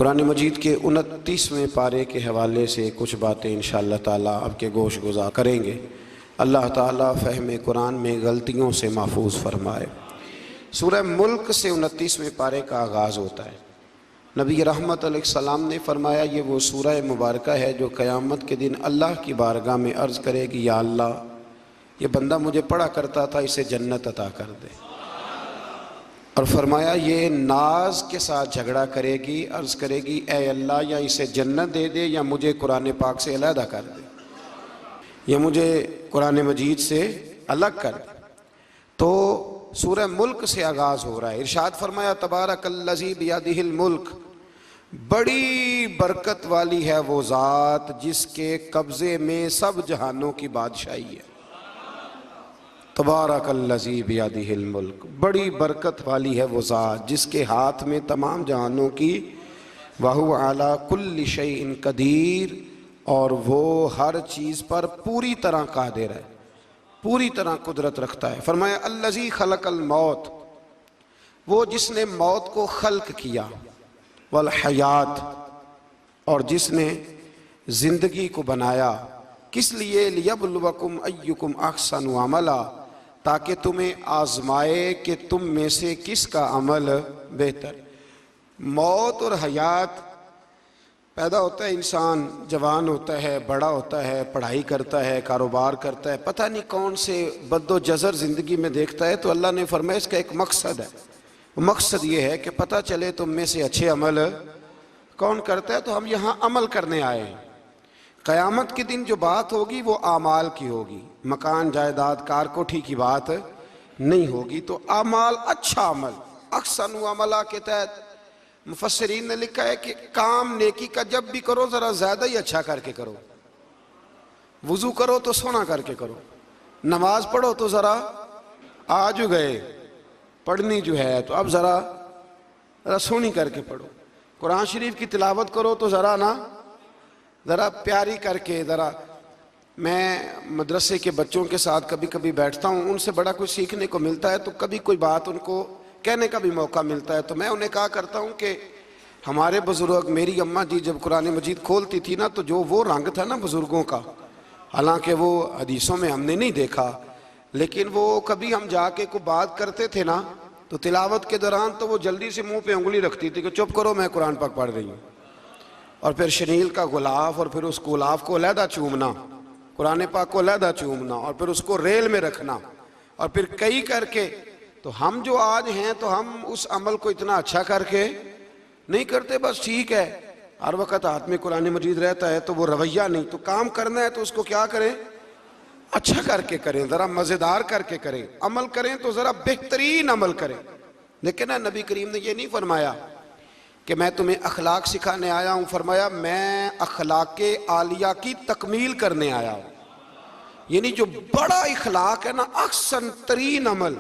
कुरान मजीद के 29वें पारे के हवाले से कुछ बातें इंशाअल्लाह ताला आपके गोश गुजार करेंगे। अल्लाह ताला फ़हम कुरान में गलतियों से महफूज फरमाए। सूरह मुल्क से 29वें पारे का आगाज़ होता है। नबी रहमत अलैहिस्सलाम ने फरमाया, ये वो सूरह मुबारक है जो क़यामत के दिन अल्लाह की बारगाह में अर्ज़ करेगी, या अल्लाह, ये बंदा मुझे पढ़ा करता था, इसे जन्नत अता कर दे। और फरमाया ये नाज के साथ झगड़ा करेगी, अर्ज़ करेगी, ए अल्लाह, या इसे जन्नत दे दे या मुझे कुरान पाक से अलहदा कर दे, या मुझे कुरान मजीद से अलग कर दे। तो सूरह मुल्क से आगाज़ हो रहा है। इरशाद फरमाया, तबारकल्लज़ी बियदिहिल मुल्क, बड़ी बरकत वाली है वो ज़ात जिसके कब्ज़े में सब जहानों की बादशाही है। तबारकल्लज़ी बियदिहिल मुल्क, बड़ी बरकत वाली है वो ज़ात जिसके हाथ में तमाम जहानों की, वहुव अला कुल्लि शैइन कदीर, और वो हर चीज़ पर पूरी तरह कादिर है, पूरी तरह कुदरत रखता है। फरमाया अल्लज़ी खलक़ल मौत, वो जिसने मौत को खल्क किया, वल हयात, और जिसने ज़िंदगी को बनाया, किस लिए, लियब्लुवकुम अय्युकुम अहसनु अमला, ताकि तुम्हें आजमाए कि तुम में से किसका अमल बेहतर। मौत और हयात, पैदा होता है इंसान, जवान होता है, बड़ा होता है, पढ़ाई करता है, कारोबार करता है, पता नहीं कौन से बद्दोजज़र ज़िंदगी में देखता है, तो अल्लाह ने फरमाया इसका एक मकसद है। मकसद ये है कि पता चले तुम में से अच्छे अमल कौन करता है। तो हम यहाँ अमल करने आए हैं। क़यामत के दिन जो बात होगी वो आमाल की होगी, मकान जायदाद कार कोठी की बात नहीं होगी। तो आमाल, अच्छा अमल, अहसनु अमला के तहत मुफस्सिरीन ने लिखा है कि काम नेकी का जब भी करो ज़रा ज़्यादा ही अच्छा करके करो। वुज़ू करो तो सोना करके करो, नमाज पढ़ो तो ज़रा, आज गए पढ़नी जो है तो अब ज़रा सोनी करके पढ़ो। कुरान शरीफ की तिलावत करो तो ज़रा प्यारी करके। ज़रा मैं मदरसे के बच्चों के साथ कभी कभी बैठता हूँ, उनसे बड़ा कुछ सीखने को मिलता है, तो कभी कोई बात उनको कहने का भी मौका मिलता है। तो मैं उन्हें कहा करता हूँ कि हमारे बुज़ुर्ग, मेरी अम्मा जी जब कुरान मजीद खोलती थी ना, तो जो वो रंग था ना बुज़ुर्गों का, हालांकि वो हदीसों में हमने नहीं देखा, लेकिन वो कभी हम जाके को बात करते थे ना, तो तिलावत के दौरान तो वो जल्दी से मुंह पे उंगली रखती थी कि चुप करो, मैं कुरान पाक पढ़ रही हूँ। और फिर शनील का गुलाफ, और फिर उस गुलाफ को अलहदा चूमना, कुरान पाक को अलहदा चूमना, और फिर उसको रेल में रखना, और फिर कई करके। तो हम जो आज हैं, तो हम उस अमल को इतना अच्छा करके नहीं करते, बस ठीक है हर वक्त हाथ में कुरान मजीद रहता है, तो वो रवैया नहीं। तो काम करना है तो उसको क्या करें, अच्छा करके करें, ज़रा मज़ेदार करके करें। अमल करें तो ज़रा बेहतरीन अमल करें। लेकिन ना, नबी करीम ने ये नहीं फरमाया कि मैं तुम्हें अखलाक सिखाने आया हूँ, फरमाया मैं अखलाक आलिया की तकमील करने आया हूँ। यानी जो बड़ा इखलाक है ना, अहसन तरीन अमल,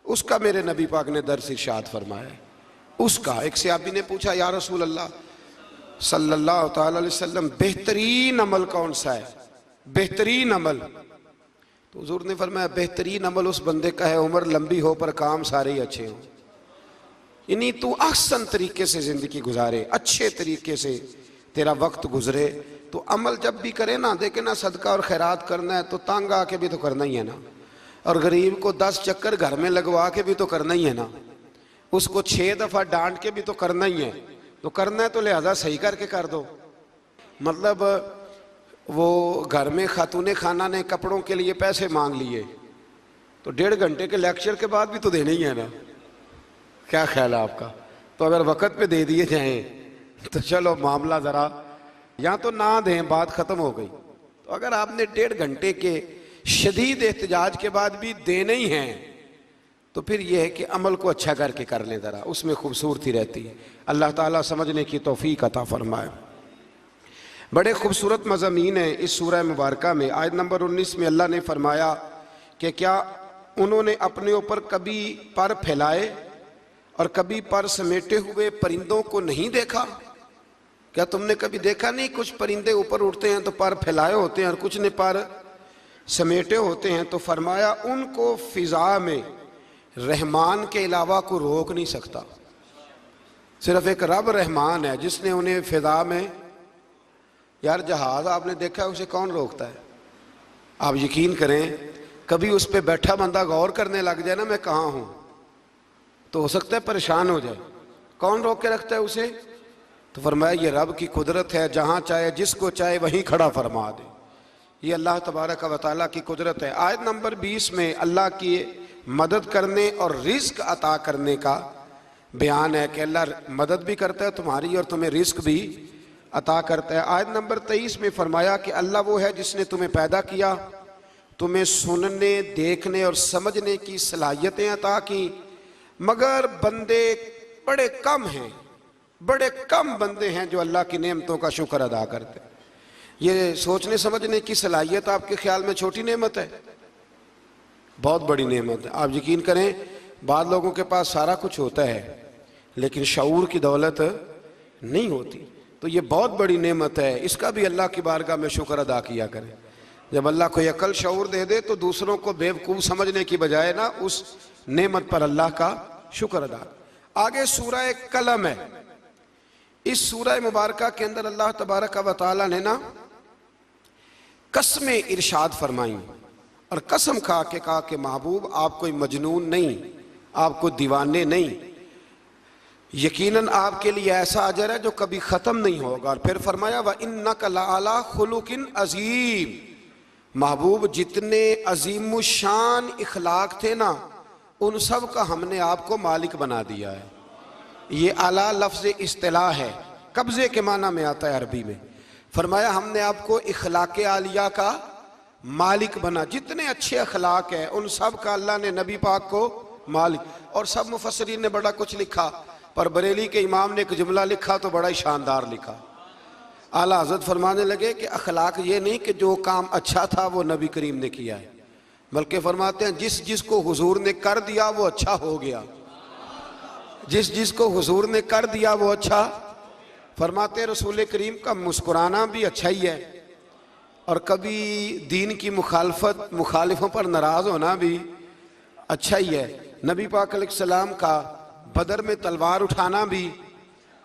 उसका मेरे नबी पाक ने दर्स इरशाद फरमाया। उसका एक सहाबी ने पूछा, या रसूल अल्लाह सल्लल्लाहु तआला अलैहि वसल्लम, बेहतरीन अमल कौन सा है, बेहतरीन अमल? तो हुजूर ने फरमाया, बेहतरीन अमल उस बंदे का है उम्र लंबी हो पर काम सारे ही अच्छे हों। यानी तू अहसन तरीके से ज़िंदगी गुजारे, अच्छे तरीके से तेरा वक्त गुजरे। तो अमल जब भी करे ना, देखे ना, सदका और खैरात करना है तो तंग आके भी तो करना ही है ना, और गरीब को 10 चक्कर घर में लगवा के भी तो करना ही है ना, उसको 6 दफ़ा डांट के भी तो करना ही है। तो करना है तो लिहाजा सही करके कर दो। मतलब वो घर में खातूने खाना ने कपड़ों के लिए पैसे मांग लिए, तो 1.5 घंटे के लेक्चर के बाद भी तो देने ही है ना। क्या ख्याल है आपका? तो अगर वक़्त पे दे दिए जाएं तो चलो मामला ज़रा, या तो ना दें, बात ख़त्म हो गई। तो अगर आपने 1.5 घंटे के शदीद एहतजाज के बाद भी देने ही हैं, तो फिर यह है कि अमल को अच्छा करके कर लें, ज़रा उसमें खूबसूरती रहती है। अल्लाह ताला समझने की तौफीक अता फरमाए। बड़े खूबसूरत मज़ामीन हैं इस सूरह मुबारक में। आयत नंबर 19 में अल्लाह ने फरमाया कि क्या उन्होंने अपने ऊपर कभी पर फैलाए और कभी पर समेटे हुए परिंदों को नहीं देखा? क्या तुमने कभी देखा नहीं, कुछ परिंदे ऊपर उड़ते हैं तो पर फैलाए होते हैं और कुछ ने पर समेटे होते हैं। तो फरमाया उनको फिजा में रहमान के अलावा को रोक नहीं सकता। सिर्फ एक रब रहमान है जिसने उन्हें फिजा में, यार जहाज आपने देखा है, उसे कौन रोकता है? आप यकीन करें, कभी उस पर बैठा बंदा गौर करने लग जाए ना मैं कहाँ हूं, तो हो सकता है परेशान हो जाए। कौन रोक के रखता है उसे? तो फरमाया ये रब की कुदरत है, जहां चाहे जिसको चाहे वहीं खड़ा फरमा दे। ये अल्लाह तबारक व तआला की कुदरत है। आयत नंबर 20 में अल्लाह की मदद करने और रिस्क अता करने का बयान है कि अल्लाह मदद भी करता है तुम्हारी और तुम्हें रिस्क भी अता करता है। आयत नंबर 23 में फरमाया कि अल्लाह वो है जिसने तुम्हें पैदा किया, तुम्हें सुनने, देखने और समझने की सलाहियतें अता की, मगर बंदे बड़े कम हैं, बड़े कम बंदे हैं जो अल्लाह की नेमतों का शुक्र अदा करते हैं। ये सोचने समझने की सलाहियत आपके ख्याल में छोटी नेमत है? बहुत बड़ी नेमत है। आप यकीन करें, बाद लोगों के पास सारा कुछ होता है लेकिन शऊर की दौलत नहीं होती, तो ये बहुत बड़ी नेमत है। इसका भी अल्लाह की बारगाह में शुक्र अदा किया करें। जब अल्लाह को अकल शऊर दे दे तो दूसरों को बेवकूफ़ समझने की बजाय ना उस नेमत पर अल्लाह का शुक्र अदा। आगे सूरह कलम है। इस सूरह मुबारका के अंदर अल्लाह तबारक व तआला ने ना कसमें इरशाद फरमाई और कसम खा के कहा कि महबूब आप कोई मजनून नहीं, आप कोई दीवाने नहीं, यकीनन आपके लिए ऐसा अजर है जो कभी ख़त्म नहीं होगा। और फिर फरमाया व इन्नका लअला खुलुकिन अज़ीम, महबूब जितने अजीम शान इखलाक थे ना, उन सब का हमने आपको मालिक बना दिया है। ये आला लफ्ज़ इस्तिलाह है, कब्ज़े के माना में आता है अरबी में। फरमाया हमने आपको इखलाक आलिया का मालिक बना, जितने अच्छे अखलाक हैं उन सब का अल्लाह ने नबी पाक को मालिक। और सब मुफस्सिरीन ने बड़ा कुछ लिखा, पर बरेली के इमाम ने एक जुमला लिखा तो बड़ा ही शानदार लिखा। आला हज़रत फरमाने लगे कि अखलाक ये नहीं कि जो काम अच्छा था वो नबी करीम ने किया है, बल्कि फरमाते हैं जिस जिसको हुजूर ने कर दिया वो अच्छा हो गया, जिस जिसको हुजूर ने कर दिया वो अच्छा। फरमाते रसूल करीम का मुस्कुराना भी अच्छा ही है और कभी दीन की मुखालिफों पर नाराज़ होना भी अच्छा ही है। नबी पाक अलैहिस्सलाम का बदर में तलवार उठाना भी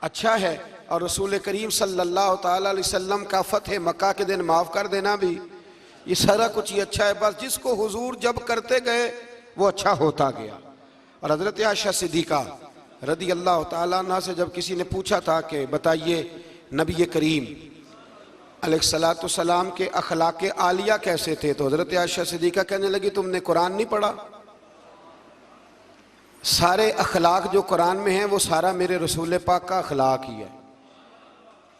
अच्छा है और रसूल करीम सल्लल्लाहु ताला अलैहि वसल्लम का फतह मक्का के दिन माफ़ कर देना भी, ये सारा कुछ ही अच्छा है। बस जिसको हुजूर जब करते गए वो अच्छा होता गया। और हज़रत आयशा सिद्दीक़ा रदी अल्लाह ताला अन्हा से जब किसी ने पूछा था कि बताइए नबी करीम अलैहिस्सलातु सलाम के अखलाक आलिया कैसे थे, तो हज़रत आयशा सिद्दीक़ा कहने लगी तुमने कुरान नहीं पढ़ा? सारे अखलाक जो कुरान में हैं वो सारा मेरे रसूल पाक का अखलाक ही है,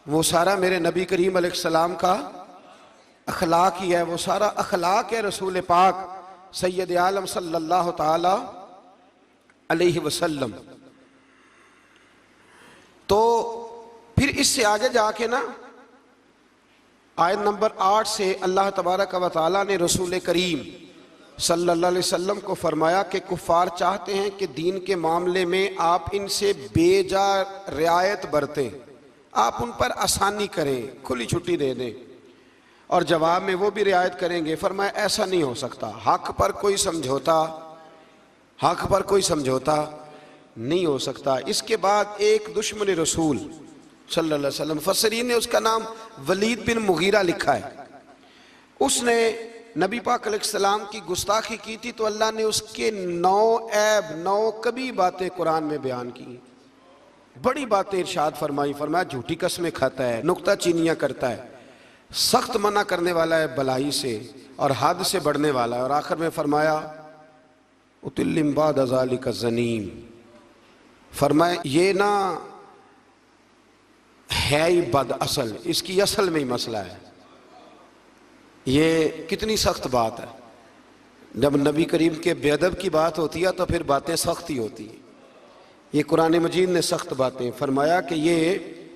वो सारा मेरे नबी करीम अलैहिस्सलाम का अखलाक ही है, वो सारा अखलाक है रसूल पाक सैयद आलम सल्लल्लाहु ताला अलैहि वसल्लम। तो फिर इससे आगे जाके ना आयत नंबर 8 से अल्लाह तबारक व तआला ने रसूल करीम सल्लल्लाहु अलैहि वसल्लम को फरमाया कि कुफ़ार चाहते हैं कि दीन के मामले में आप इनसे बेजा रियायत बरतें, आप उन पर आसानी करें, खुली छुट्टी दे दें और जवाब में वो भी रियायत करेंगे। फरमाया ऐसा नहीं हो सकता, हक पर कोई समझौता नहीं हो सकता। इसके बाद एक दुश्मन रसूल सल्लल्लाहु अलैहि वसल्लम, मुफस्सिरीन ने उसका नाम वलीद बिन मुगीरा लिखा है, उसने नबी पाक अलैहिस्सलाम की गुस्ताखी की थी तो अल्लाह ने उसके 9 ऐब 9 कभी बातें कुरान में बयान की, बड़ी बातें इरशाद फरमाई। फरमाया झूठी कसमें खाता है, नुक्ता चीनियाँ करता है, सख्त मना करने वाला है भलाई से और हद से बढ़ने वाला है। और आखिर में फरमाया उतिल्लिम बाद ज़ालिका ज़नीम, फरमाया ये ना है ही बद असल, इसकी असल में ही मसला है। ये कितनी सख्त बात है, जब नबी करीम के बेअदब की बात होती है तो फिर बातें सख्त ही होती हैं। ये कुरान मजीद ने सख्त बातें फरमाया कि ये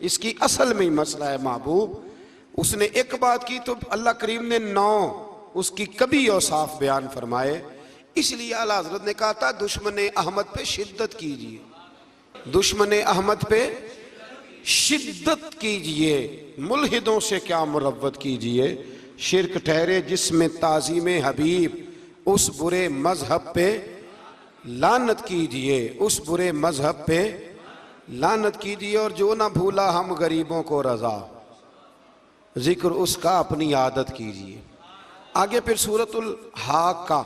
इसकी असल में ही मसला है महबूब। उसने एक बात की तो अल्लाह करीम ने 9 उसकी कभी औसाफ बयान फरमाए। इसलिए आला हज़रत ने कहा था दुश्मन अहमद पे शिद्दत कीजिए, दुश्मन अहमद पे शिद्दत कीजिए, मुल्हिदों से क्या मुरव्वत कीजिए, शिरक ठहरे जिसमें ताज़ीम हबीब, उस बुरे मजहब पे लानत कीजिए, उस बुरे मजहब पे लानत कीजिए और जो ना भूला हम गरीबों को रजा, जिक्र उसका अपनी आदत कीजिए। आगे फिर सूरतुल हाक्का,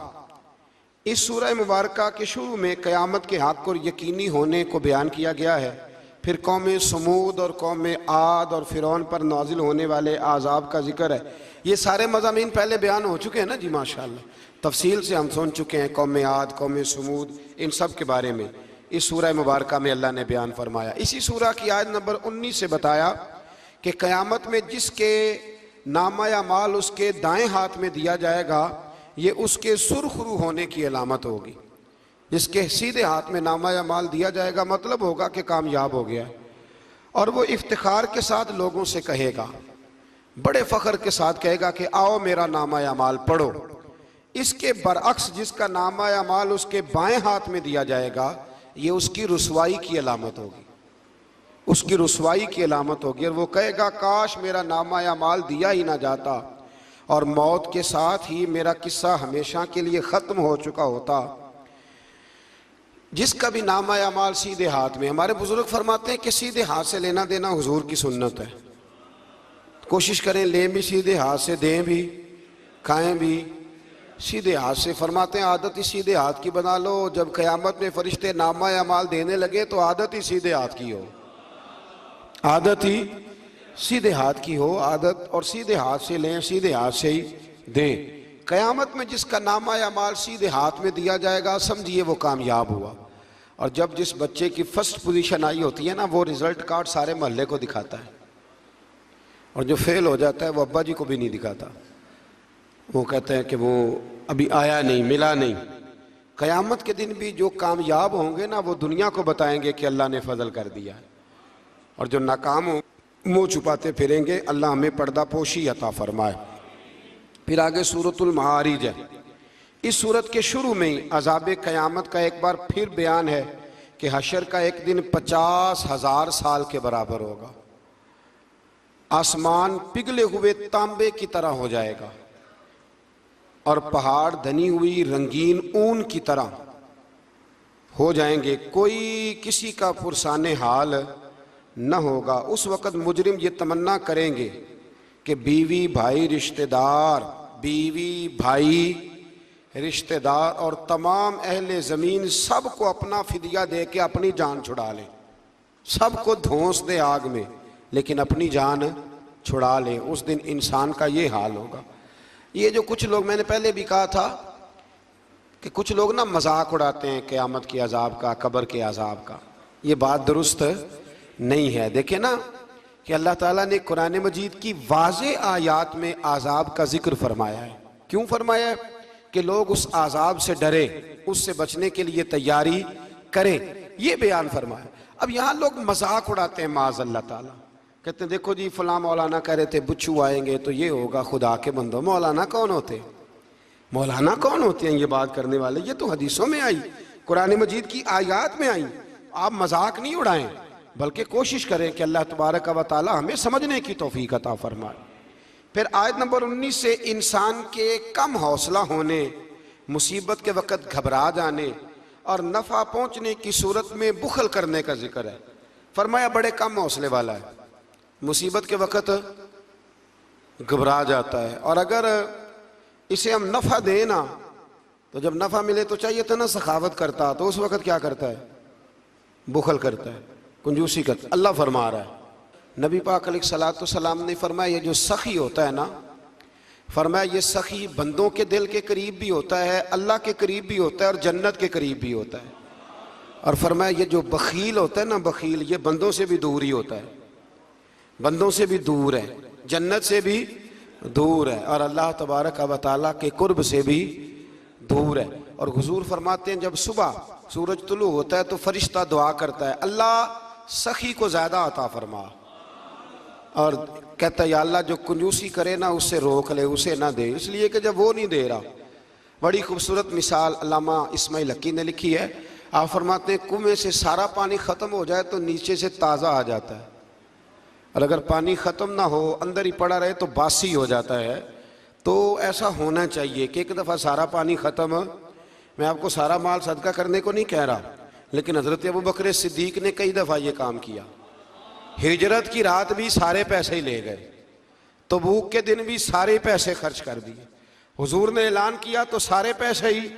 इस सूरह मुबारका के शुरू में क़यामत के हक़ और यकीनी होने को बयान किया गया है। फिर कौम समूद और कौम आद और फ़िरौन पर नाजिल होने वाले आज़ाब का जिक्र है। ये सारे मज़ामीन पहले बयान हो चुके हैं ना जी, माशाअल्लाह तफसील से हम सुन चुके हैं। कौम आद, कौम समूद, इन सब के बारे में इस सूरह मुबारका में अल्लाह ने बयान फरमाया। इसी सूरह की आयत नंबर 19 से बताया कि क़यामत में जिसके नामा या माल उसके दाएं हाथ में दिया जाएगा, ये उसके सुरखरू होने की अलामत होगी। जिसके सीधे हाथ में नामा या माल दिया जाएगा मतलब होगा कि कामयाब हो गया, और वो इफ्तिखार के साथ लोगों से कहेगा, बड़े फ़ख्र के साथ कहेगा कि आओ मेरा नामा या माल पढ़ो। इसके बरअक्स जिसका नामा या माल उसके बाएं हाथ में दिया जाएगा, ये उसकी रुसवाई की अलामत होगी, उसकी रुसवाई की अलामत होगी। और वो कहेगा काश मेरा नामा या माल दिया ही ना जाता और मौत के साथ ही मेरा किस्सा हमेशा के लिए ख़त्म हो चुका होता। जिसका भी नामा या माल सीधे हाथ में, हमारे बुजुर्ग फरमाते हैं कि सीधे हाथ से लेना देना हुजूर की सुन्नत है। कोशिश करें लें भी सीधे हाथ से, दें भी, खाएं भी सीधे हाथ से। फरमाते हैं आदत ही सीधे हाथ की बना लो। जब क़यामत में फरिश्ते नामा या माल देने लगे तो आदत ही सीधे हाथ की हो, आदत ही सीधे हाथ की हो, आदत, और सीधे हाथ से लें, सीधे हाथ से ही दें। क़यामत में जिसका नामा या माल सीधे हाथ में दिया जाएगा, समझिए वो कामयाब हुआ। और जब जिस बच्चे की फर्स्ट पोजीशन आई होती है ना, वो रिजल्ट कार्ड सारे मोहल्ले को दिखाता है, और जो फेल हो जाता है वो अब्बा जी को भी नहीं दिखाता। वो कहते हैं कि वो अभी आया नहीं, मिला नहीं। क़यामत के दिन भी जो कामयाब होंगे ना, वो दुनिया को बताएंगे कि अल्लाह ने फजल कर दिया, और जो नाकाम हो मुँह छुपाते फिरेंगे। अल्लाह हमें पर्दा पोशी अता फरमाए। फिर आगे सूरतुल मारिज है। इस सूरत के शुरू में ही अज़ाब क़यामत का एक बार फिर बयान है कि हशर का एक दिन 50,000 साल के बराबर होगा। आसमान पिघले हुए तांबे की तरह हो जाएगा और पहाड़ धनी हुई रंगीन ऊन की तरह हो जाएंगे। कोई किसी का पुरसाने हाल न होगा। उस वक़्त मुजरिम ये तमन्ना करेंगे कि बीवी भाई रिश्तेदार, बीवी भाई रिश्तेदार और तमाम अहले ज़मीन सबको अपना फिदिया दे के अपनी जान छुड़ा लें, सबको धोंस दे आग में, लेकिन अपनी जान छुड़ा लें। उस दिन इंसान का ये हाल होगा। ये जो कुछ लोग, मैंने पहले भी कहा था कि कुछ लोग ना मजाक उड़ाते हैं क़यामत के अजाब का, कब्र के अजाब का, ये बात दुरुस्त नहीं है। देखे ना कि अल्लाह ताला ने कुरान मजीद की वाज़े आयात में आज़ाब का जिक्र फरमाया है। क्यों फरमाया है? कि लोग उस आज़ाब से डरे, उससे बचने के लिए तैयारी करें, ये बयान फरमाया। अब यहाँ लोग मजाक उड़ाते हैं माज़ अल्लाह ताला, कहते हैं देखो जी फलां मौलाना कह रहे थे बुच्चू आएंगे तो ये होगा। खुदा के बंदो, मौलाना कौन होते, मौलाना कौन होते हैं ये बात करने वाले? ये तो हदीसों में आई, कुरान मजीद की आयात में आई। आप मजाक नहीं उड़ाएं, बल्कि कोशिश करें कि अल्लाह तबारक व तआला हमें समझने की तौफीक अता फरमाए। फिर आयत नंबर 19 से इंसान के कम हौसला होने, मुसीबत के वक़्त घबरा जाने और नफ़ा पहुँचने की सूरत में बुखल करने का जिक्र है। फरमाया बड़े कम हौसले वाला है, मुसीबत के वक़्त घबरा जाता है, और अगर इसे हम नफ़ा दें ना, तो जब नफ़ा मिले तो चाहिए था ना सखावत करता, तो उस वक़्त क्या करता है? बुखल करता है, कंजूसी करता। अल्लाह फरमा रहा है, नबी पाक अलैहिस्सलाम ने फरमाया ये जो सखी होता है ना, फरमाया ये सखी बंदों के दिल के करीब भी होता है, अल्लाह के करीब भी होता है और जन्नत के करीब भी होता है। और फरमाया ये जो बखील होता है ना, बखील, ये बंदों से भी दूर ही होता है, बंदों से भी दूर है, जन्नत से भी दूर है, और अल्लाह तबारक व तआला के कुर्ब से भी दूर है। और हुजूर फरमाते हैं जब सुबह सूरज तुलू होता है तो फरिश्ता दुआ करता है, अल्लाह सखी को ज़्यादा अता फरमा, और कहता है या अल्लाह जो कंजूसी करे ना उससे रोक ले, उसे ना दे, इसलिए कि जब वो नहीं दे रहा। बड़ी खूबसूरत मिसाल अल्लामा इस्माइल हकी ने लिखी है। आप फरमाते हैं कुएं से सारा पानी ख़त्म हो जाए तो नीचे से ताज़ा आ जाता है, और अगर पानी ख़त्म ना हो, अंदर ही पड़ा रहे तो बासी हो जाता है। तो ऐसा होना चाहिए कि एक दफ़ा सारा पानी ख़त्म, मैं आपको सारा माल सदका करने को नहीं कह रहा, लेकिन हजरत अबू बकर सिद्दीक ने कई दफ़ा ये काम किया। हिजरत की रात भी सारे पैसे ही ले गए, तबूक के दिन भी सारे पैसे खर्च कर दिए। हुजूर ने ऐलान किया तो सारे पैसे ही।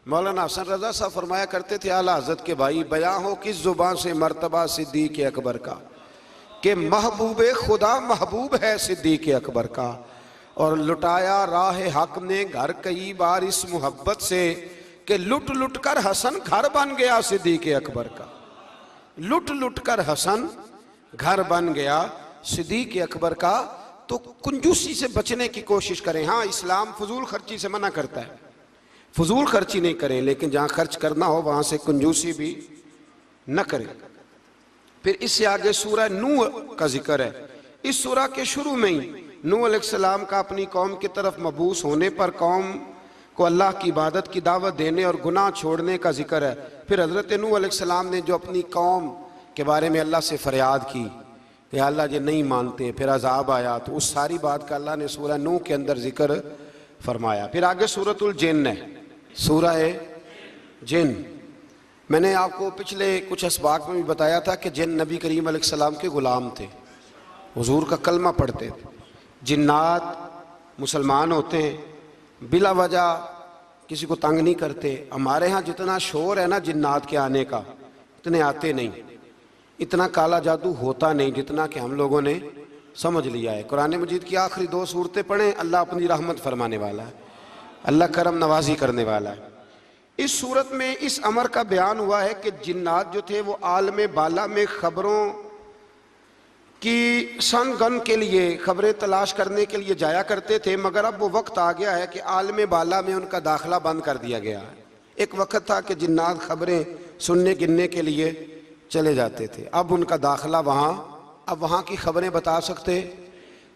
मौलाना हसन रजा साहब फरमाया करते थे आला हज़रत के भाई, बयां हो किस जुबान से मर्तबा सिद्दीक अकबर का, कि महबूब खुदा महबूब है सिद्दीक अकबर का। और लुटाया राह हक ने घर कई बार इस मोहब्बत से, कि लुट लुट कर हसन घर बन गया सिद्दीक अकबर का। लुट लुट कर हसन घर बन गया सिद्दीक अकबर का। तो कंजूसी से बचने की कोशिश करें। हाँ, इस्लाम फजूल खर्ची से मना करता है, फजूल खर्ची नहीं करें, लेकिन जहाँ खर्च करना हो वहाँ से कंजूसी भी न करें। फिर इससे आगे सूरह नूह का जिक्र है। इस सूरह के शुरू में ही नूह अलैहिस्सलाम का अपनी कौम की तरफ मबूस होने पर कौम को अल्लाह की इबादत की दावत देने और गुनाह छोड़ने का जिक्र है। फिर हज़रत नूह अलैहिस्सलाम ने जो अपनी कौम के बारे में अल्लाह से फरियाद की कि अल्लाह ये नहीं मानते, फिर अजाब आया, तो उस सारी बात का अल्लाह ने सूरह नूह के अंदर जिक्र फरमाया। फिर आगे सूरतुल जिन्न है, सूरह जिन्न। मैंने आपको पिछले कुछ असबाक में भी बताया था कि जिन्न नबी करीम अलैहिस्सलाम के ग़ुलाम थे, हुजूर का कलमा पढ़ते थे। जिन्नात मुसलमान होते हैं, बिला वजह किसी को तंग नहीं करते। हमारे यहाँ जितना शोर है ना जिन्नात के आने का, इतने आते नहीं, इतना काला जादू होता नहीं जितना कि हम लोगों ने समझ लिया है। कुरान मजीद की आखिरी 2 सूरतें पढ़ें, अल्लाह अपनी रहमत फरमाने वाला है, अल्लाह करम नवाजी करने वाला है। इस सूरत में इस अमर का बयान हुआ है कि जिन्नात जो थे वो आलम बाला में खबरों की सन गन के लिए, खबरें तलाश करने के लिए जाया करते थे, मगर अब वो वक्त आ गया है कि आलम बाला में उनका दाखिला बंद कर दिया गया है। एक वक्त था कि जिन्नात खबरें सुनने गिनने के लिए चले जाते थे, अब उनका दाखिला अब वहाँ की खबरें बता सकते।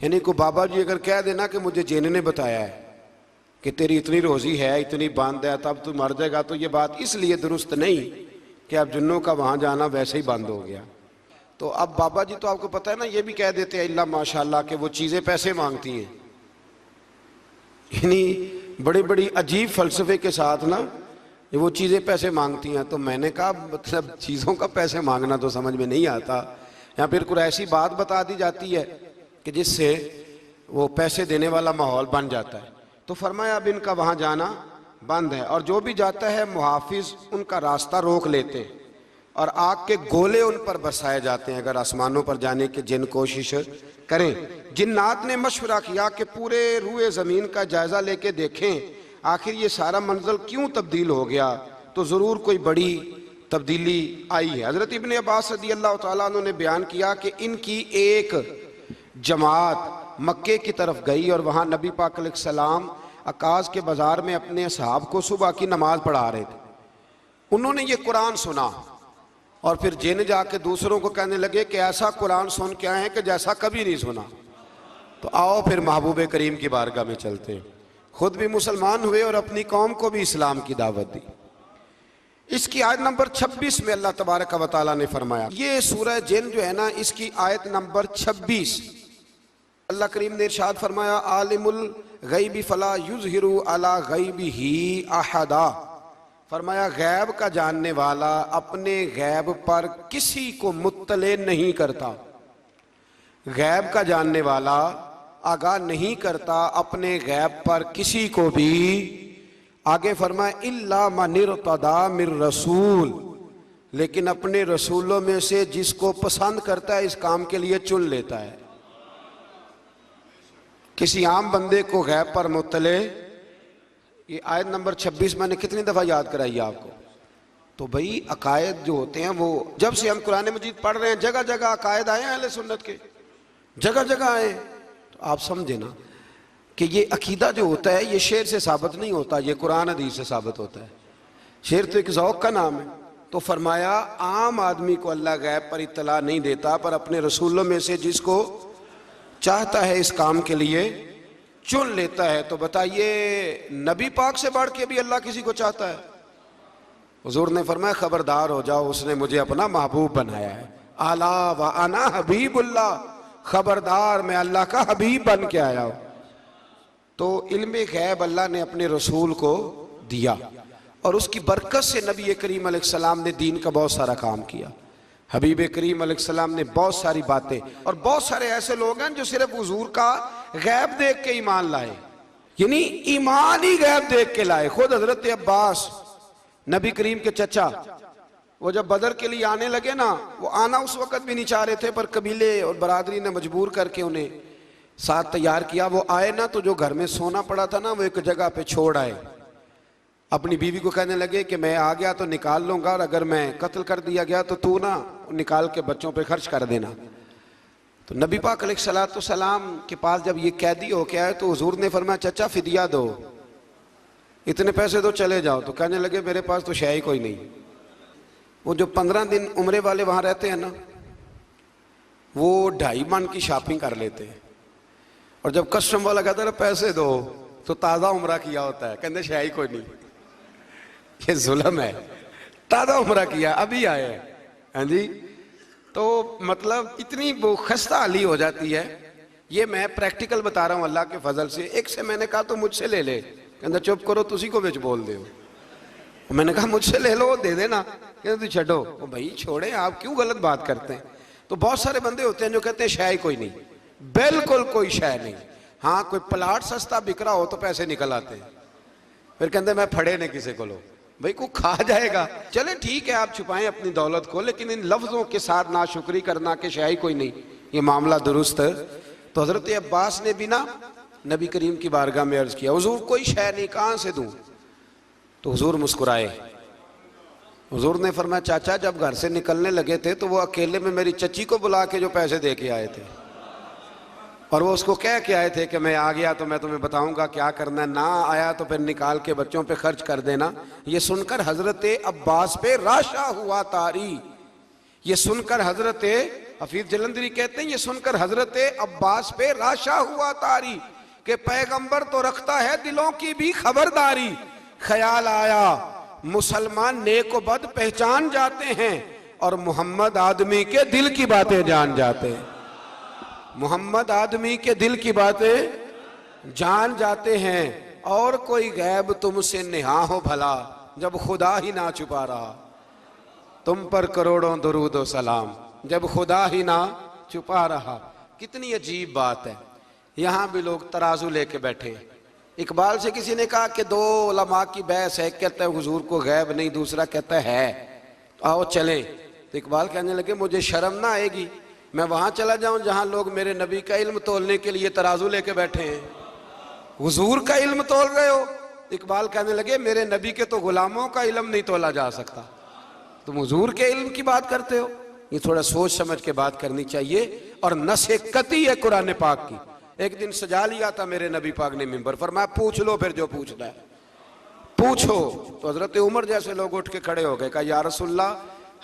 यानी को बाबा जी अगर कह देना कि मुझे जिन ने बताया है कि तेरी इतनी रोज़ी है, इतनी बांध है, तब तू मर जाएगा, तो ये बात इसलिए दुरुस्त नहीं कि अब जिन्नों का वहाँ जाना वैसे ही बंद हो गया। तो अब बाबा जी तो आपको पता है ना, ये भी कह देते हैं इल्ला माशाल्लाह कि वो चीज़ें पैसे मांगती हैं। यानी बड़ी बड़ी अजीब फ़लसफ़े के साथ ना वो चीज़ें पैसे मांगती हैं। तो मैंने कहा मतलब चीज़ों का पैसे मांगना तो समझ में नहीं आता, या फिर कोई ऐसी बात बता दी जाती है कि जिससे वो पैसे देने वाला माहौल बन जाता है। तो फरमाया अब इनका वहाँ जाना बंद है, और जो भी जाता है मुहाफिज उनका रास्ता रोक लेते हैं और आग के गोले उन पर बरसाए जाते हैं अगर आसमानों पर जाने की जिन कोशिश करें। जिन्नात ने मशवरा किया कि पूरे रूए ज़मीन का जायज़ा लेके देखें आखिर ये सारा मंजर क्यों तब्दील हो गया, तो ज़रूर कोई बड़ी तब्दीली आई है। हज़रत इब्ने अब्बास रज़ियल्लाहु तआला अन्हु ने बयान किया कि इनकी एक जमात मक्के की तरफ गई और वहाँ नबी पाक अलैहिस्सलाम अकाज़ के बाज़ार में अपने असहाब को सुबह की नमाज पढ़ा रहे थे। उन्होंने ये कुरान सुना और फिर जिन जाके दूसरों को कहने लगे कि ऐसा कुरान सुन के आए हैं कि जैसा कभी नहीं सुना। तो आओ फिर महबूब करीम की बारगाह में चलते हैं। खुद भी मुसलमान हुए और अपनी कौम को भी इस्लाम की दावत दी। इसकी आयत नंबर 26 में अल्लाह तबारक व तआला ने फरमाया, ये सूरह जिन जो है ना, इसकी आयत नंबर 26 अल्लाह करीम ने इरशाद फरमाया, आलिमुल गैबी फला युज़हिरु अला गैबिही अहदा। फरमाया गैब का जानने वाला अपने गैब पर किसी को मुत्तले नहीं करता। गैब का जानने वाला आगाह नहीं करता अपने गैब पर किसी को भी। आगे फरमाया इल्ला मन इर्तदा मिर रसूल, लेकिन अपने रसूलों में से जिसको पसंद करता है इस काम के लिए चुन लेता है। किसी आम बंदे को गैब पर मुत्तले, ये आयत नंबर 26 मैंने कितनी दफ़ा याद कराई आपको। तो भाई अकायद जो होते हैं वो जब से हम कुरान मजीद पढ़ रहे हैं जगह जगह अकायद आए हैं अहले सुन्नत के, जगह जगह आए। तो आप समझे ना कि ये अकीदा जो होता है ये शेर से साबित नहीं होता, ये कुरान हदीस से साबित होता है। शेर तो एक ज़ौक़ का नाम है। तो फरमाया आम आदमी को अल्लाह गैब पर इत्तला नहीं देता, पर अपने रसूलों में से जिसको चाहता है इस काम के लिए चुन लेता है। तो बताइए नबी पाक से बढ़ के भी अल्लाह किसी को चाहता है? हुजूर ने फरमाया खबरदार हो जाओ, उसने मुझे अपना महबूब बनाया है। आला व अना हबीबुल्लाह, खबरदार मैं अल्लाह का हबीब बन के आया हूं। तो इल्म गैब अल्लाह ने अपने रसूल को दिया। और उसकी बरकत से नबी करीम अलैहिस्सलाम ने दीन का बहुत सारा काम किया। हबीब करीम अलैहिस्सलाम ने बहुत सारी बातें, और बहुत सारे ऐसे लोग हैं जो सिर्फ हुजूर का गैब देख के ईमान लाए, यानी ईमान ही गैब देख के लाए। खुद हजरत अब्बास नबी करीम के चचा, वो जब बदर के लिए आने लगे ना, वो आना उस वक्त भी नहीं चाह रहे थे, पर कबीले और बरादरी ने मजबूर करके उन्हें साथ तैयार किया। वो आए ना तो जो घर में सोना पड़ा था ना, वो एक जगह पे छोड़ आए। अपनी बीवी को कहने लगे कि मैं आ गया तो निकाल लूंगा, और अगर मैं कत्ल कर दिया गया तो तू ना निकाल के बच्चों पे खर्च कर देना। तो नबी पाक अलैहिस्सलाम के पास जब ये कैदी होके आए तो हुजूर ने फरमाया, चचा फिदिया दो, इतने पैसे दो, चले जाओ। तो कहने लगे मेरे पास तो शय ही कोई नहीं। वो जो 15 दिन उम्रे वाले वहां रहते हैं ना, वो 2.5 मन की शॉपिंग कर लेते हैं, और जब कस्टम वाला कहता है पैसे दो तो ताज़ा उम्रा किया होता है, कहते शय ही कोई नहीं। ये जुल्म है, ताज़ा उम्रा किया अभी आए हैं। हाँ जी, तो मतलब इतनी वो खस्ता हाली हो जाती है। ये मैं प्रैक्टिकल बता रहा हूँ अल्लाह के फजल से। एक से मैंने कहा तो मुझसे ले ले, कहता चुप करो, तुसी को बिच बोल दे। मैंने कहा मुझसे ले लो, दे देना, कहते तू छो। वो भाई छोड़े, आप क्यों गलत बात करते हैं। तो बहुत सारे बंदे होते हैं जो कहते हैं शय कोई नहीं, बिल्कुल कोई शय नहीं। हाँ, कोई प्लाट सस्ता बिक रहा हो तो पैसे निकल आते हैं, फिर कहते मैं फड़े ने किसी को लो, भाई को खा जाएगा। चले ठीक है, आप छुपाएं अपनी दौलत को, लेकिन इन लफ्जों के साथ नाशुक्री करना कि शय कोई नहीं, ये मामला दुरुस्त है। तो हजरत अब्बास ने भी ना नबी करीम की बारगाह में अर्ज किया, हुजूर कोई शय नहीं, कहां से दूं। तो हुजूर मुस्कुराए। हुजूर ने फरमाया, चाचा जब घर से निकलने लगे थे तो वो अकेले में मेरी चची को बुला के जो पैसे दे के आए थे, और वो उसको कह के आए थे कि मैं आ गया तो मैं तुम्हें बताऊंगा क्या करना है, ना आया तो फिर निकाल के बच्चों पे खर्च कर देना। ये सुनकर हजरत अब्बास पे राशा हुआ तारी। ये सुनकर हजरत हफीज जलंधरी कहते हैं, ये सुनकर हजरत अब्बास पे राशा हुआ तारी कि पैगंबर तो रखता है दिलों की भी खबरदारी। ख्याल आया मुसलमान नेक व बद पहचान जाते हैं, और मोहम्मद आदमी के दिल की बातें जान जाते हैं। मोहम्मद आदमी के दिल की बातें जान जाते हैं, और कोई गैब तुमसे नेहा हो भला, जब खुदा ही ना छुपा रहा। तुम पर करोड़ों दुरूद व सलाम, जब खुदा ही ना छुपा रहा। कितनी अजीब बात है। यहाँ भी लोग तराजू लेके बैठे। इकबाल से किसी ने कहा कि 2 उलमा की बहस है, कहता है हुजूर को गैब नहीं, दूसरा कहता है आओ चले। तो इकबाल कहने लगे मुझे शर्म ना आएगी, मैं वहां चला जाऊं जहां लोग मेरे नबी का इल्म तोलने के लिए तराजू लेके बैठे हैं, हुजूर का इल्म तोल रहे हो। इकबाल कहने लगे मेरे नबी के तो गुलामों का इल्म नहीं तोला जा सकता, तुम हुजूर के इल्म की बात करते हो। ये थोड़ा सोच समझ के बात करनी चाहिए। और नसे कती है कुरान पाक की। एक दिन सजा लिया था मेरे नबी पाक ने मिंबर, फरमाया पूछ लो फिर जो पूछना है पूछो। तो हजरत उमर जैसे लोग उठ के खड़े हो गए, कहा या रसूलल्लाह,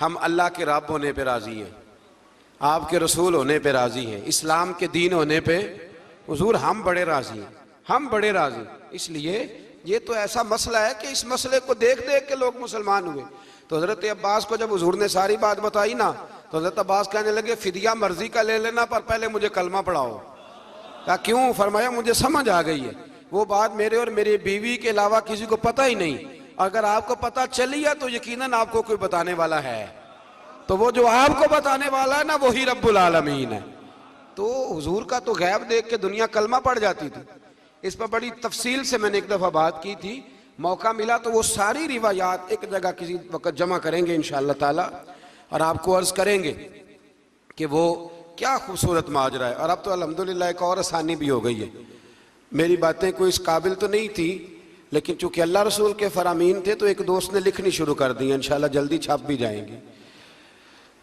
हम अल्लाह के रब होने पे राजी हैं, आपके रसूल होने पे राजी हैं, इस्लाम के दीन होने पे हुजूर हम बड़े राजी हैं, हम बड़े राजी। इसलिए ये तो ऐसा मसला है कि इस मसले को देख देख के लोग मुसलमान हुए। तो हजरत अब्बास को जब हुजूर ने सारी बात बताई ना, तो हजरत अब्बास कहने लगे फिदिया मर्जी का ले लेना, पर पहले मुझे कलमा पढ़ाओ। कहा क्यों? फरमाया मुझे समझ आ गई है, वो बात मेरे और मेरी बीवी के अलावा किसी को पता ही नहीं, अगर आपको पता चली है तो यकीनन आपको कोई बताने वाला है, तो वो जो आपको बताने वाला है ना वही रब्बुल आलमीन है। तो हुजूर का तो गैब देख के दुनिया कलमा पड़ जाती थी। इस पर बड़ी तफसील से मैंने एक दफा बात की थी, मौका मिला तो वो सारी रिवायात एक जगह किसी वक्त जमा करेंगे इंशाअल्लाह ताला, और आपको अर्ज करेंगे कि वो क्या खूबसूरत माजरा है। और अब तो अल्हम्दुलिल्लाह एक और आसानी भी हो गई है। मेरी बातें कोई इस काबिल तो नहीं थी, लेकिन चूंकि अल्लाह रसूल के फरामीन थे तो एक दोस्त ने लिखनी शुरू कर दी, इंशाअल्लाह जल्दी छाप भी जाएंगी।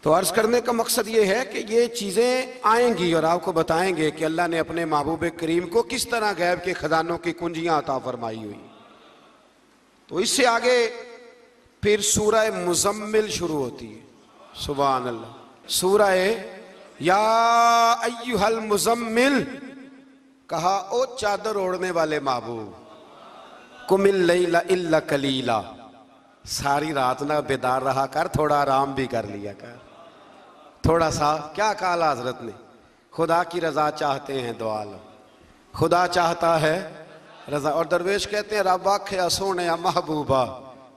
तो अर्ज करने का मकसद ये है कि ये चीज़ें आएंगी और आपको बताएंगे कि अल्लाह ने अपने महबूब करीम को किस तरह गैब के खजानों की कुंजियां अता फरमाई हुई। तो इससे आगे फिर सूरह मुज़म्मिल शुरू होती है। सुभान अल्लाह। सूरह या अय्युहल मुज़म्मिल, कहा ओ चादर ओढ़ने वाले महबूब, कुमिल लैला इल्ला कलीला, सारी रात ना बेदार रहा कर, थोड़ा आराम भी कर लिया कर, थोड़ा सा। क्या कहा हजरत ने? खुदा की रजा चाहते हैं दुआ लो, खुदा चाहता है रजा। और दरवेश कहते हैं रब आखे सोने महबूबा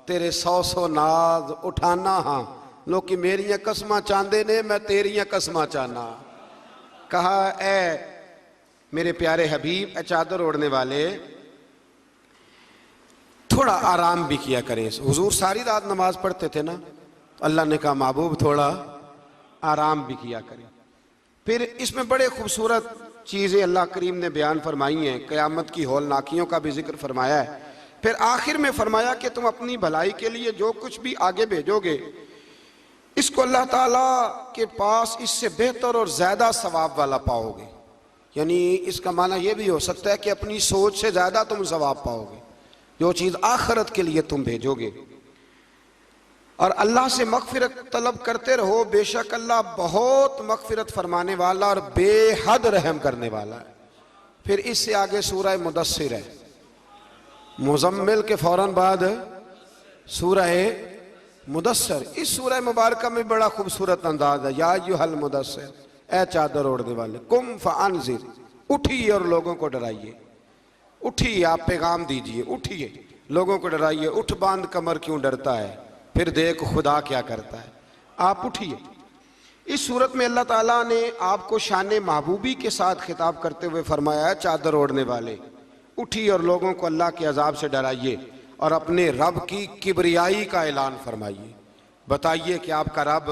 तेरे 100 नाज उठाना हाँ लोग मेरिया कसमां चाहते ने मैं तेरिया कसमां चाहना। कहा ए मेरे प्यारे हबीब ए चादर ओढ़ने वाले थोड़ा आराम भी किया करें। हुजूर सारी रात नमाज पढ़ते थे ना, अल्लाह ने कहा महबूब थोड़ा आराम भी किया करें। फिर इसमें बड़े खूबसूरत चीज़ें अल्लाह करीम ने बयान फरमाई हैं, क़यामत की हौलनाकियों का भी जिक्र फरमाया है। फिर आखिर में फरमाया कि तुम अपनी भलाई के लिए जो कुछ भी आगे भेजोगे इसको अल्लाह ताला के पास इससे बेहतर और ज़्यादा सवाब वाला पाओगे। यानी इसका माना यह भी हो सकता है कि अपनी सोच से ज़्यादा तुम सवाब पाओगे जो चीज़ आखिरत के लिए तुम भेजोगे। और अल्लाह से मगफिरत तलब करते रहो, बेशक अल्लाह बहुत मगफिरत फरमाने वाला और बेहद रहम करने वाला है। फिर इससे आगे सूरह मुदस्सिर है, मुज़म्मिल के फौरन बाद सूरह मुदस्सिर। इस सूरह मुबारक में बड़ा खूबसूरत अंदाज है, या अय्युहल मुदस्सिर, ए चादर ओढ़ने वाले, कुम फअंज़िर, उठिए और लोगों को डराइए। उठिए, आप पैगाम दीजिए, उठिए लोगों को डराइए। उठ बांध कमर क्यों डरता है, फिर देख खुदा क्या करता है। आप उठिए। इस सूरत में अल्लाह ताला ने आपको शान महबूबी के साथ खिताब करते हुए फरमाया है, चादर ओढ़ने वाले उठिए और लोगों को अल्लाह के अजाब से डराइए और अपने रब की किबरियाई का ऐलान फरमाइए। बताइए कि आपका रब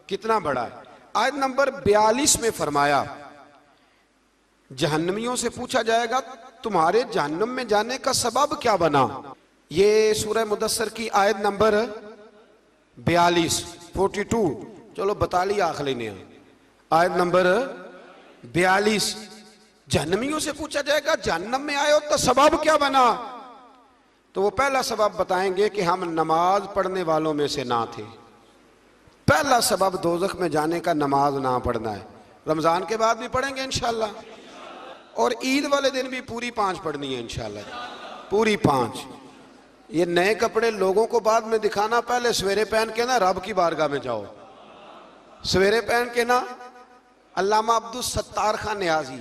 कितना बड़ा है। आयत नंबर 42 में फरमाया, जहन्नमियों से पूछा जाएगा तुम्हारे जहन्नम में जाने का सबब क्या बना। ये सूरह मुदस्सिर की आयत नंबर 42 42, चलो बता लिया आखिरी ने, आयत नंबर 42। जहन्नमियों से पूछा जाएगा जहन्नम में आए हो तो सबब क्या बना, तो वो पहला सबब बताएंगे कि हम नमाज पढ़ने वालों में से ना थे। पहला सबब दोज़ख में जाने का नमाज ना पढ़ना है। रमजान के बाद भी पढ़ेंगे इंशाल्लाह, और ईद वाले दिन भी पूरी 5 पढ़नी है इंशाल्लाह, पूरी 5। ये नए कपड़े लोगों को बाद में दिखाना, पहले सवेरे पहन के ना रब की बारगाह में जाओ। सवेरे पहन के ना अल्लामा अब्दुल सत्तार खान न्याजी,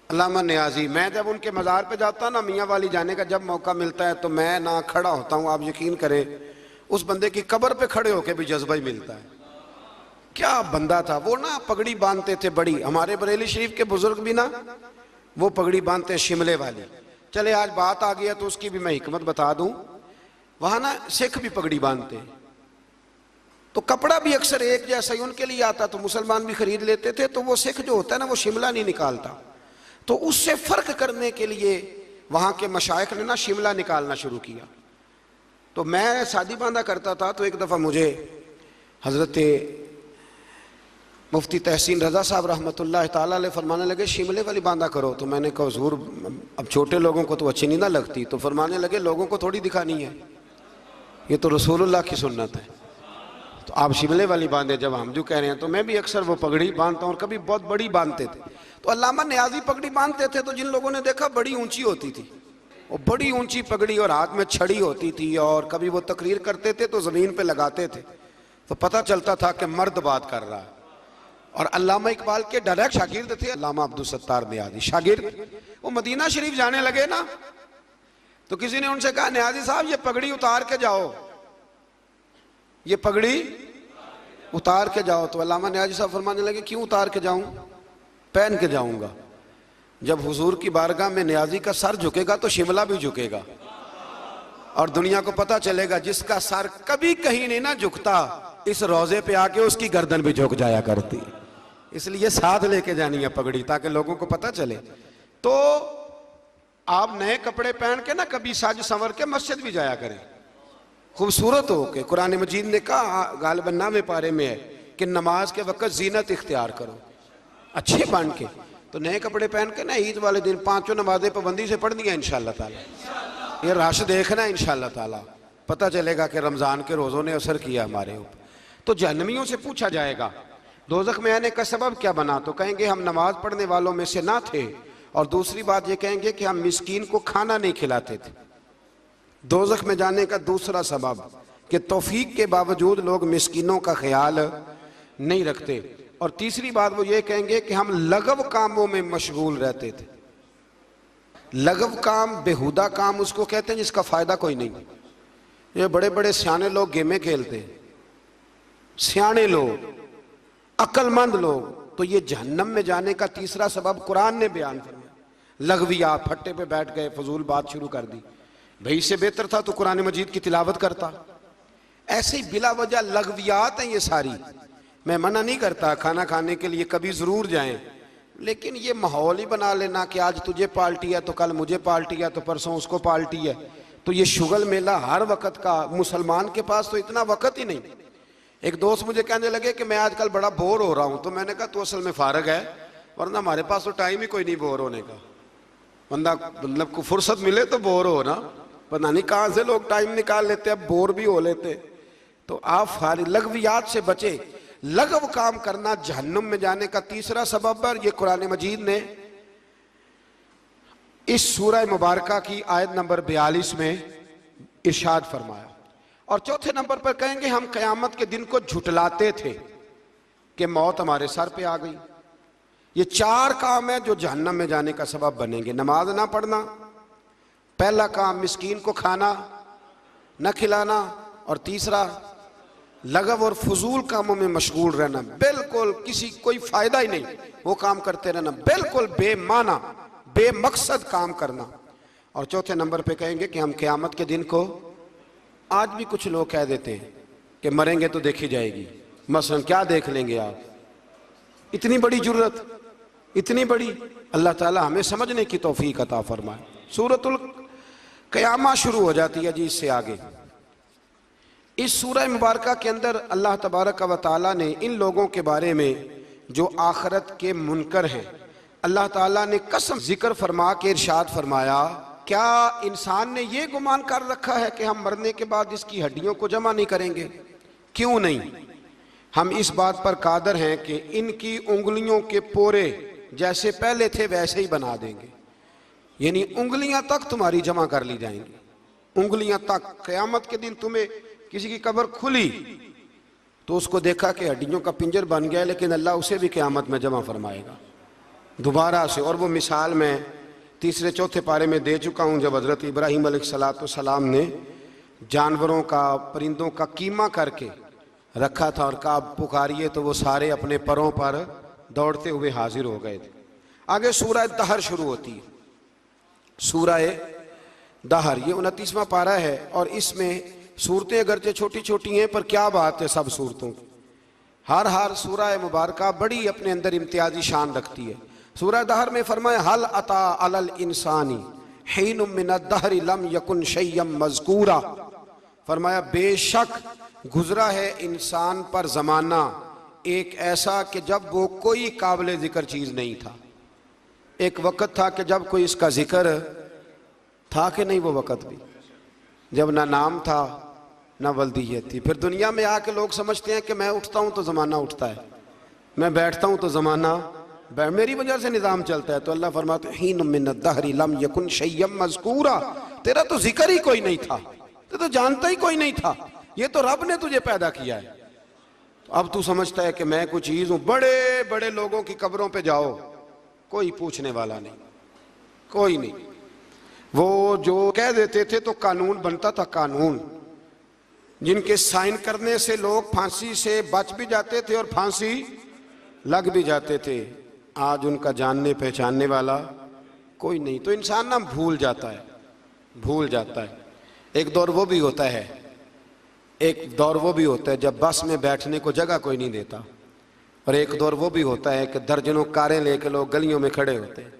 अल्लामा न्याजी, मैं जब उनके मज़ार पे जाता ना, मियाँ वाली जाने का जब मौका मिलता है तो मैं ना खड़ा होता हूँ। आप यकीन करें उस बंदे की कब्र पे खड़े होके भी जज्बा ही मिलता है। क्या बंदा था वो ना, पगड़ी बांधते थे बड़ी। हमारे बरेली शरीफ के बुजुर्ग भी ना वो पगड़ी बांधते शिमले वाली। चले आज बात आ गया तो उसकी भी मैं हिकमत बता दूं। वहां ना सिख भी पगड़ी बांधते हैं, तो कपड़ा भी अक्सर एक जैसा ही उनके लिए आता, तो मुसलमान भी खरीद लेते थे। तो वो सिख जो होता है ना वो शिमला नहीं निकालता, तो उससे फर्क करने के लिए वहां के मशाइख ने ना शिमला निकालना शुरू किया। तो मैं शादी बांधा करता था, तो एक दफा मुझे हजरत मुफ्ती तहसीन रजा साहब रहमतुल्लाह ताला अलैह फरमाने लगे शिमले वाली बांधा करो। तो मैंने कहा हुजूर अब छोटे लोगों को तो अच्छी नहीं ना लगती। तो फरमाने लगे लोगों को थोड़ी दिखानी है, ये तो रसूलुल्लाह की सुन्नत है, तो आप शिमले वाली बांधे। जब हम जो कह रहे हैं तो मैं भी अक्सर वो पगड़ी बांधता हूँ, और कभी बहुत बड़ी बांधते थे। तो अल्लामा न्याजी पगड़ी बांधते थे, तो जिन लोगों ने देखा बड़ी ऊंची होती थी, और बड़ी ऊंची पगड़ी और हाथ में छड़ी होती थी, और कभी वो तकरीर करते थे तो जमीन पे लगाते थे, तो पता चलता था कि मर्द बात कर रहा है। और अल्लामा इकबाल के डायरेक्ट शागिर्द थे अल्लामा अब्दुल सत्तार न्याजी, शागिर्द। वो मदीना शरीफ जाने लगे ना, तो किसी ने उनसे कहा न्याजी साहब ये पगड़ी उतार के जाओ, ये पगड़ी उतार के जाओ। तो अल्लामा न्याजी साहब फरमाने लगे क्यों उतार के जाऊं, पहन के जाऊंगा। जब हुजूर की बारगाह में न्याजी का सर झुकेगा तो शिमला भी झुकेगा, और दुनिया को पता चलेगा जिसका सर कभी कहीं नहीं ना झुकता, इस रोजे पे आके उसकी गर्दन भी झुक जाया करती। इसलिए साथ लेके जानी है पगड़ी, ताकि लोगों को पता चले। तो आप नए कपड़े पहन के ना कभी साज संवर के मस्जिद भी जाया करें, खूबसूरत हो के। कुरान मजीद ने कहा गालिबन 9वें पारे में है कि नमाज के वक्त जीनत इख्तियार करो, अच्छे बन के। तो नए कपड़े पहन के ना ईद वाले दिन 5 नमाजें पाबंदी से पढ़नी है इंशाअल्लाह ताला। ये रश देखना है इंशाअल्लाह ताला, पता चलेगा कि रमज़ान के रोज़ों ने असर किया हमारे ऊपर। तो जहन्नमियों से पूछा जाएगा दोज़ख में आने का सबब क्या बना, तो कहेंगे हम नमाज पढ़ने वालों में से ना थे। और दूसरी बात ये कहेंगे कि हम मिस्कीन को खाना नहीं खिलाते थे। दोज़ख में जाने का दूसरा सबब कि तौफीक के बावजूद लोग मिस्कीनों का ख्याल नहीं रखते। और तीसरी बात वो ये कहेंगे कि हम लगव कामों में मशगूल रहते थे। लगव काम, बेहुदा काम उसको कहते हैं जिसका फायदा कोई नहीं। ये बड़े बड़े सियाने लोग गेमें खेलते हैं, सियाने लोग, अक्लमंद लोग, तो ये जहन्नम में जाने का तीसरा सबब कुरान ने बयान किया। लगविया, फट्टे पे बैठ गए, फजूल बात शुरू कर दी। भाई इससे बेहतर था तो कुरान मजीद की तिलावत करता। ऐसे ही बिला वजह लगवियात हैं ये सारी। मैं मना नहीं करता खाना खाने के लिए कभी जरूर जाएं, लेकिन ये माहौल ही बना लेना कि आज तुझे पार्टी है तो कल मुझे पार्टी है तो परसों उसको पार्टी है, तो ये शुगल मेला हर वक्त का। मुसलमान के पास तो इतना वक्त ही नहीं। एक दोस्त मुझे कहने लगे कि मैं आजकल बड़ा बोर हो रहा हूं, तो मैंने कहा तू असल में फारग है, वरना हमारे पास तो टाइम ही कोई नहीं बोर होने का। बंदा मतलब को फुर्सत मिले तो बोर हो ना, पता नहीं कहां से लोग टाइम निकाल लेते, अब बोर भी हो लेते। तो आप लगवियात से बचे। लगव काम करना जहन्नुम में जाने का तीसरा सबब है। ये कुरान मजीद ने इस सूरह मुबारका की आयत नंबर 42 में इरशाद फरमाया। और चौथे नंबर पर कहेंगे हम क़यामत के दिन को झुटलाते थे कि मौत हमारे सर पे आ गई। ये 4 काम है जो जहन्नम में जाने का सबब बनेंगे। नमाज ना पढ़ना, पहला काम मिस्कीन को खाना न खिलाना, और तीसरा लगव और फजूल कामों में मशगूल रहना, बिल्कुल किसी कोई फायदा ही नहीं वो काम करते रहना, बिल्कुल बेमाना बेमकसद काम करना। और चौथे नंबर पे कहेंगे कि हम क़यामत के दिन को, आज भी कुछ लोग कह देते हैं कि मरेंगे तो देखी जाएगी। मसलन क्या देख लेंगे आप, इतनी बड़ी जुर्रत, इतनी बड़ी। अल्लाह ताला हमें समझने की तौफीक अता फरमाए। सूरतुल क़यामा शुरू हो जाती है जी इससे आगे। इस सूरह मुबारका के अंदर अल्लाह तबारक व तआला ने इन लोगों के बारे में जो आखिरत के मुनकर हैं, अल्लाह ताला ने कसम जिक्र फरमा के इरशाद फरमाया, क्या इंसान ने ये गुमान कर रखा है कि हम मरने के बाद इसकी हड्डियों को जमा नहीं करेंगे? क्यों नहीं, हम इस बात पर कादर हैं कि इनकी उंगलियों के पोरे जैसे पहले थे वैसे ही बना देंगे। यानी उंगलियां तक तुम्हारी जमा कर ली जाएंगी, उंगलियां तक। क़यामत के दिन तुम्हें किसी की कब्र खुली तो उसको देखा कि हड्डियों का पिंजर बन गया, लेकिन अल्लाह उसे भी क़यामत में जमा फरमाएगा दोबारा से। और वो मिसाल में तीसरे चौथे पारे में दे चुका हूँ, जब हज़रत इब्राहीम अलैहिस्सलाम ने जानवरों का, परिंदों का कीमा करके रखा था और कहा पुकारिए, तो वो सारे अपने परों पर दौड़ते हुए हाजिर हो गए थे। आगे सूरह दहर शुरू होती है। सूरह दहर ये 29वां पारा है, और इसमें सूरतें अगरचे छोटी छोटी हैं पर क्या बात है सब सूरतों की। हर सूरह मुबारका बड़ी अपने अंदर इम्तियाजी शान रखती है। सूरह दहर में फरमाया हल अता अलल इंसानीहीनुम मिनद दहरि लम यकुन शैय्यम मज़कूरा। फरमाया बेशक गुजरा है इंसान पर ज़माना एक ऐसा कि जब वो कोई काबिल ज़िक्र चीज़ नहीं था। एक वक़्त था कि जब कोई इसका ज़िक्र था कि नहीं, वो वक़्त भी जब ना नाम था ना वल्दियत थी। फिर दुनिया में आके लोग समझते हैं कि मैं उठता हूँ तो ज़माना उठता है, मैं बैठता हूँ तो ज़माना मेरी वजह से निज़ाम चलता है। तो अल्लाह फरमाते हैं हीन मिनद दहरि लम यकुन शैय्यम मज़कूरा, तेरा तो जिक्र ही कोई नहीं था, तेरा तो जानता ही कोई नहीं था, ये तो रब ने तुझे पैदा किया है। तो अब तू समझता है कि मैं कोई चीज़ हूँ। बड़े बड़े लोगों की कब्रों पे जाओ, कोई पूछने वाला नहीं, कोई नहीं। वो जो कह देते थे तो कानून बनता था, कानून जिनके साइन करने से लोग फांसी से बच भी जाते थे और फांसी लग भी जाते थे। आज उनका जानने पहचानने वाला कोई नहीं। तो इंसान ना भूल जाता है, भूल जाता है। एक दौर वो भी होता है, एक दौर वो भी होता है जब बस में बैठने को जगह कोई नहीं देता, और एक दौर वो भी होता है कि दर्जनों कारें लेके लोग गलियों में खड़े होते हैं।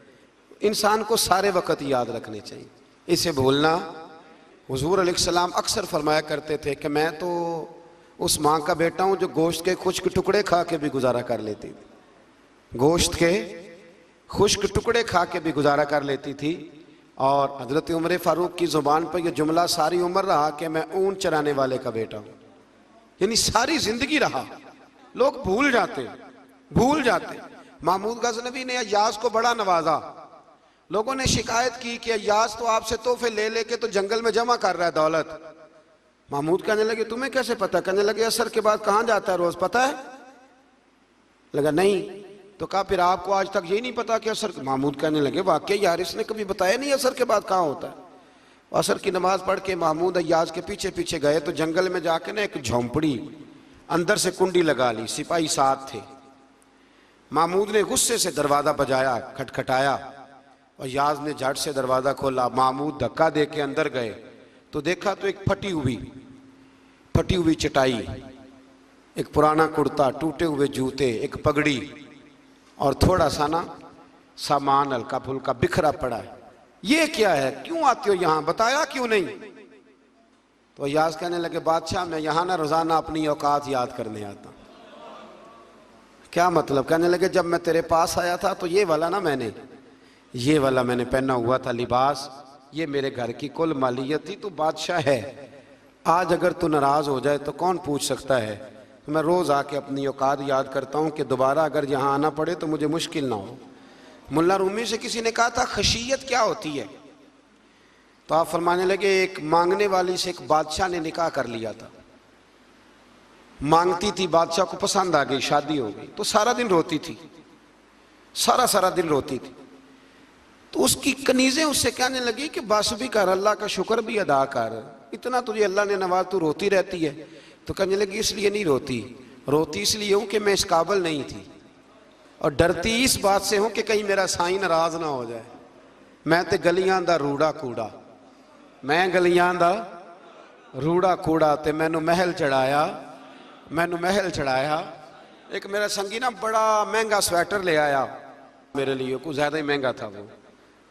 इंसान को सारे वक्त याद रखने चाहिए, इसे भूलना। हुजूर अलैहिस्सलाम अक्सर फरमाया करते थे कि मैं तो उस माँ का बेटा हूँ जो गोश्त के खुश्क टुकड़े खा के भी गुजारा कर लेती थी, गोश्त के खुश्क टुकड़े खा के भी गुजारा कर लेती थी। और हज़रत उमर फ़ारूक की ज़ुबान पर यह जुमला सारी उम्र रहा कि मैं ऊँट चराने वाले का बेटा हूँ, यानी सारी ज़िंदगी रहा। लोग भूल जाते, भूल जाते। महमूद गज़नवी ने अय्याज़ को बड़ा नवाजा। लोगों ने शिकायत की कि अय्याज़ तो आपसे तोहफे ले लेके तो जंगल में जमा कर रहा है दौलत। महमूद कहने लगे तुम्हें कैसे पता? कहने लगे असर के बाद कहाँ जाता है रोज, पता है? लगा नहीं। तो कहा फिर आपको आज तक ये नहीं पता कि असर? महमूद कहने लगे वाकई यार इसने कभी बताया नहीं असर के बाद कहाँ होता है। असर की नमाज पढ़ के महमूद अय्याज के पीछे पीछे गए तो जंगल में जाके ना एक झोंपड़ी, अंदर से कुंडी लगा ली, सिपाही साथ थे। महमूद ने गुस्से से दरवाज़ा बजाया, खटखटाया, और याज ने झट से दरवाज़ा खोला। महमूद धक्का दे के अंदर गए तो देखा तो एक फटी हुई चटाई, एक पुराना कुर्ता, टूटे हुए जूते, एक पगड़ी और थोड़ा सा ना सामान हल्का फुल्का बिखरा पड़ा है। ये क्या है, क्यों आते हो यहाँ, बताया क्यों नहीं? तो याज कहने लगे बादशाह मैं यहाँ ना रोजाना अपनी औकात याद करने आता। क्या मतलब? कहने लगे जब मैं तेरे पास आया था तो ये वाला मैंने पहना हुआ था लिबास, ये मेरे घर की कुल मालियत थी, तू बादशाह है, आज अगर तू नाराज हो जाए तो कौन पूछ सकता है। तो मैं रोज आके अपनी औकात याद करता हूँ कि दोबारा अगर यहाँ आना पड़े तो मुझे मुश्किल ना हो। मुल्ला रूमी से किसी ने कहा था खशियत क्या होती है, तो आप फरमाने लगे एक मांगने वाली से एक बादशाह ने निकाह कर लिया था। मांगती थी, बादशाह को पसंद आ गई, शादी हो गई, तो सारा दिन रोती थी, सारा दिन रोती थी। तो उसकी कनीजें उससे कहने लगी कि बस भी कर, अल्लाह का शुक्र भी अदा कर, इतना तुझे अल्लाह ने नवाज, तू रोती रहती है। तो कहने लगी इसलिए नहीं रोती इसलिए हूँ कि मैं इस काबिल नहीं थी, और डरती इस बात से हूँ कि कहीं मेरा साईं नाराज ना हो जाए। मैं तो गलियां दा रूड़ा कूड़ा, मैं गलियां दा रूड़ा कूड़ा, ते मैनू महल चढ़ाया। एक मेरा संगी ना बड़ा महंगा स्वेटर ले आया मेरे लिए, कुछ ज़्यादा ही महंगा था वो।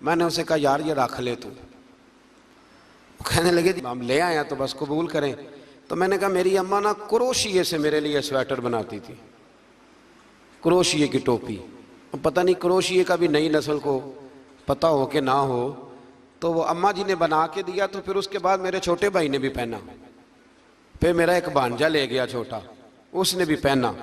मैंने उसे कहा यार ये रख ले तू। कहने लगे हम ले आए तो बस कबूल करें। तो मैंने कहा मेरी अम्मा ना क्रोशिये से मेरे लिए स्वेटर बनाती थी, क्रोशिये की टोपी। पता नहीं क्रोशिये का भी नई नस्ल को पता हो कि ना हो, तो वो अम्मा जी ने बना के दिया। तो फिर उसके बाद मेरे छोटे भाई ने भी पहना, फिर मेरा एक भांजा ले गया छोटा, उसने भी पहना।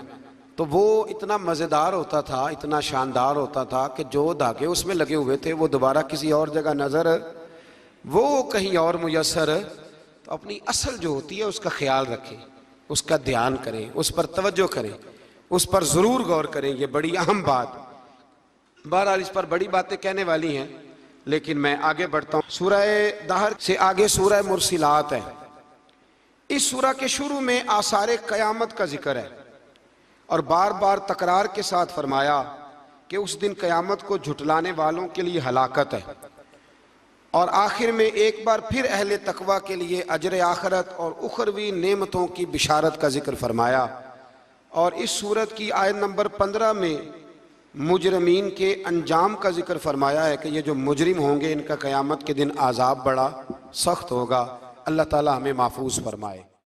तो वो इतना मज़ेदार होता था, इतना शानदार होता था कि जो धागे उसमें लगे हुए थे वो दोबारा किसी और जगह नज़र, वो कहीं और मुयस्सर। तो अपनी असल जो होती है उसका ख्याल रखें, उसका ध्यान करें, उस पर तवज्जो करें, उस पर ज़रूर गौर करें। ये बड़ी अहम बात, बहरहाल इस पर बड़ी बातें कहने वाली हैं, लेकिन मैं आगे बढ़ता हूँ। सूरह दहर से आगे सूरह मुरसिलात है। इस सूरह के शुरू में आसारे क़यामत का जिक्र है और बार बार तकरार के साथ फरमाया कि उस दिन क़यामत को झुटलाने वालों के लिए हलाकत है, और आखिर में एक बार फिर अहले तकवा के लिए अजर आखरत और उखरवी नेमतों की बिशारत का जिक्र फरमाया। और इस सूरत की आयत नंबर 15 में मुजरमीन के अंजाम का जिक्र फरमाया है कि ये जो मुजरिम होंगे इनका क़यामत के दिन आज़ाब बड़ा सख्त होगा। अल्लाह ताला हमें महफूज फरमाए।